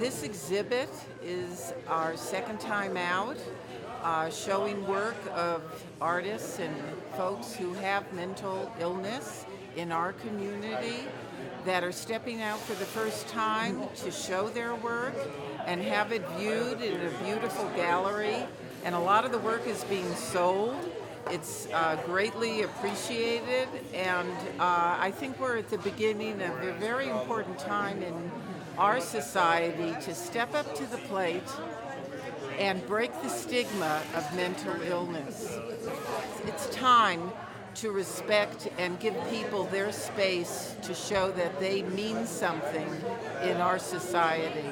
This exhibit is our second time out, showing work of artists and folks who have mental illness in our community that are stepping out for the first time to show their work and have it viewed in a beautiful gallery. And a lot of the work is being sold. It's greatly appreciated, and I think we're at the beginning of a very important time in our society to step up to the plate and break the stigma of mental illness. It's time to respect and give people their space to show that they mean something in our society.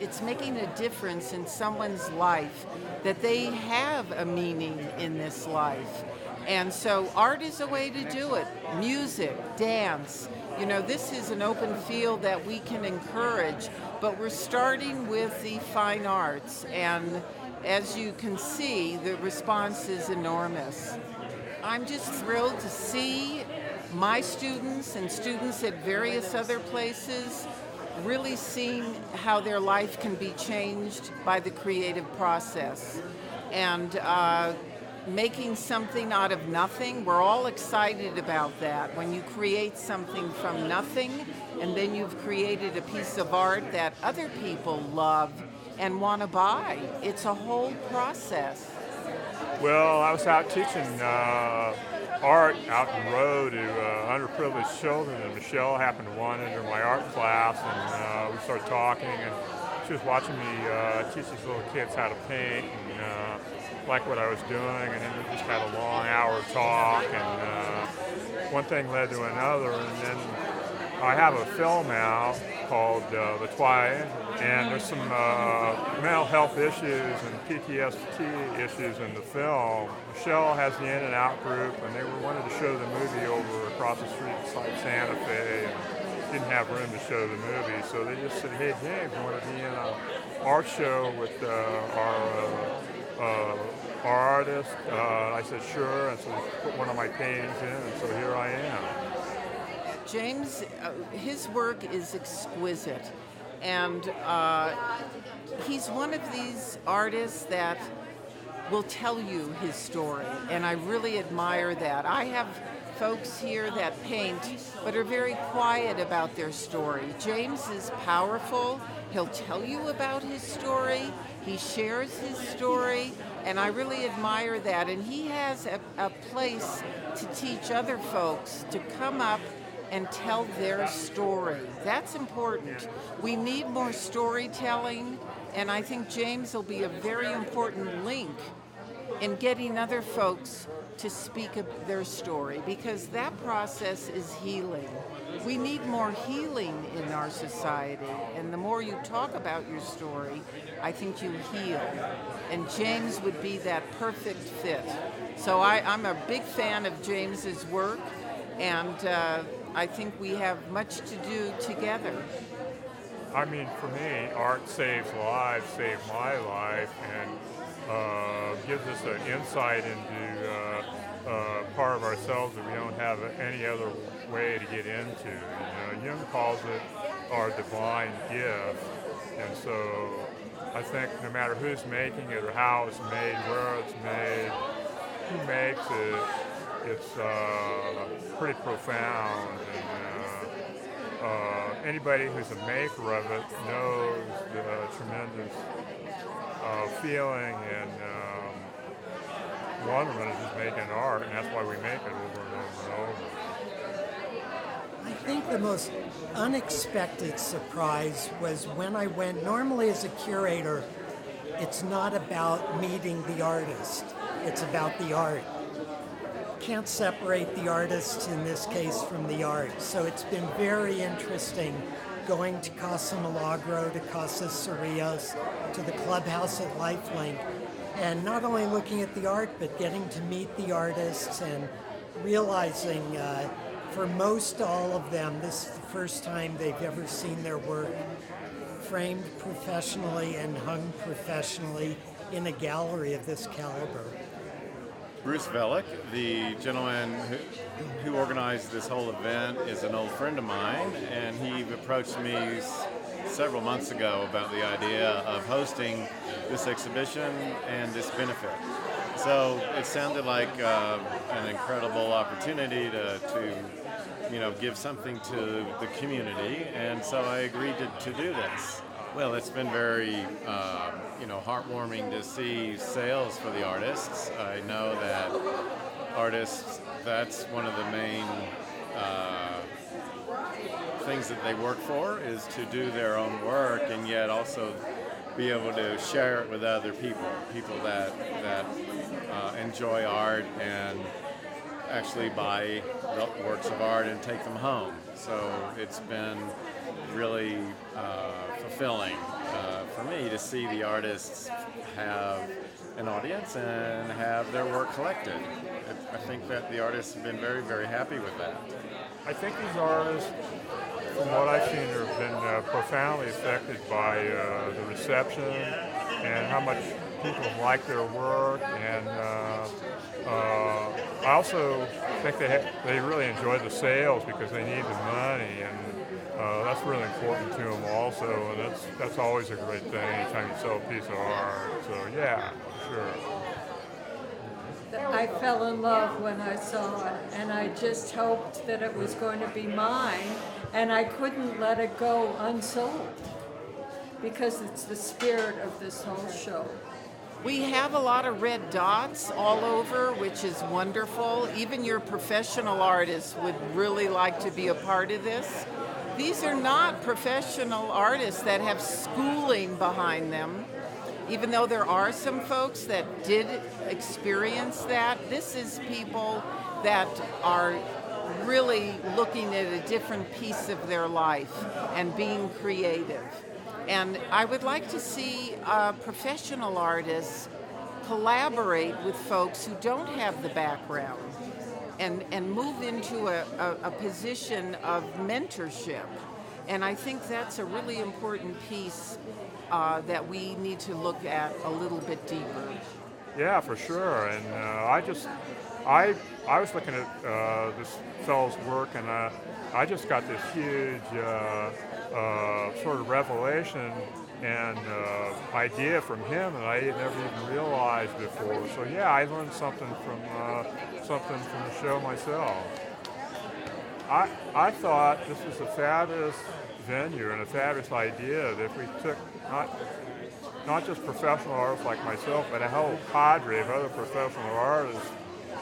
It's making a difference in someone's life, that they have a meaning in this life. And so art is a way to do it. Music, dance. You know, this is an open field that we can encourage, but we're starting with the fine arts. And as you can see, the response is enormous. I'm just thrilled to see my students and students at various other places really seeing how their life can be changed by the creative process and making something out of nothing. We're all excited about that. When you create something from nothing and then you've created a piece of art that other people love and want to buy. It's a whole process. Well, I was out teaching art out in the road to underprivileged children, and Michelle happened to wander into my art class, and we started talking, and she was watching me teach these little kids how to paint, and liked what I was doing, and then we just had a long hour talk, and one thing led to another, and then I have a film out called the Twilight Angel, and there's some mental health issues and PTSD issues in the film. Michelle has the In and Out group, and they wanted to show the movie over across the street beside Santa Fe, and didn't have room to show the movie, so they just said, "Hey James, you want to be in an art show with our artist?" I said, "Sure," and so they put one of my paintings in, and so here I am. James, his work is exquisite, and he's one of these artists that will tell you his story, and I really admire that. I have folks here that paint but are very quiet about their story. James is powerful. He'll tell you about his story. He shares his story, and I really admire that. And he has a place to teach other folks to come up and tell their story. That's important. We need more storytelling, and I think James will be a very important link in getting other folks to speak of their story, because that process is healing. We need more healing in our society, and the more you talk about your story, I think you heal. And James would be that perfect fit. So I'm a big fan of James's work, and I think we have much to do together. I mean, for me, art saves lives, saved my life, and gives us an insight into part of ourselves that we don't have any other way to get into. Jung calls it our divine gift, and so I think no matter who's making it or how it's made, where it's made, who makes it, it's pretty profound, and anybody who's a maker of it knows the tremendous feeling and wonderment of just making art, and that's why we make it over and over and over. I think the most unexpected surprise was when I went. Normally as a curator, it's not about meeting the artist, it's about the art. Can't separate the artist in this case from the art. So it's been very interesting going to Casa Milagro, to Casa Cerrillos, to the clubhouse at Lifelink, and not only looking at the art, but getting to meet the artists and realizing for most all of them, this is the first time they've ever seen their work framed professionally and hung professionally in a gallery of this caliber. Bruce Velick, the gentleman who organized this whole event, is an old friend of mine, and he approached me several months ago about the idea of hosting this exhibition and this benefit. So it sounded like an incredible opportunity to give something to the community, and so I agreed to do this. Well, it's been very, heartwarming to see sales for the artists. I know that artists, that's one of the main things that they work for, is to do their own work and yet also be able to share it with other people that enjoy art and actually buy the works of art and take them home. So it's been really fulfilling for me to see the artists have an audience and have their work collected. I think that the artists have been very, very happy with that. I think these artists, from what I've seen, have been profoundly affected by the reception and how much people like their work, and I also think they really enjoy the sales because they need the money, and that's really important to them also, and that's always a great thing anytime you sell a piece of art. So yeah, sure. I fell in love when I saw it, and I just hoped that it was going to be mine, and I couldn't let it go unsold because it's the spirit of this whole show. We have a lot of red dots all over, which is wonderful. Even your professional artists would really like to be a part of this. These are not professional artists that have schooling behind them. Even though there are some folks that did experience that, this is people that are really looking at a different piece of their life and being creative. And I would like to see professional artists collaborate with folks who don't have the background and move into a position of mentorship. And I think that's a really important piece that we need to look at a little bit deeper. Yeah, for sure. And I was looking at this fellow's work, and I just got this huge sort of revelation and idea from him that I had never even realized before. So yeah, I learned something from the show myself. I thought this was a fabulous venue and a fabulous idea that if we took not just professional artists like myself, but a whole cadre of other professional artists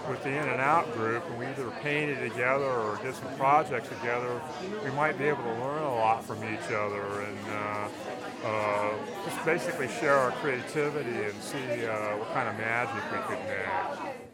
with the In and Out group, and we either painted together or did some projects together, we might be able to learn a lot from each other and just basically share our creativity and see what kind of magic we could make.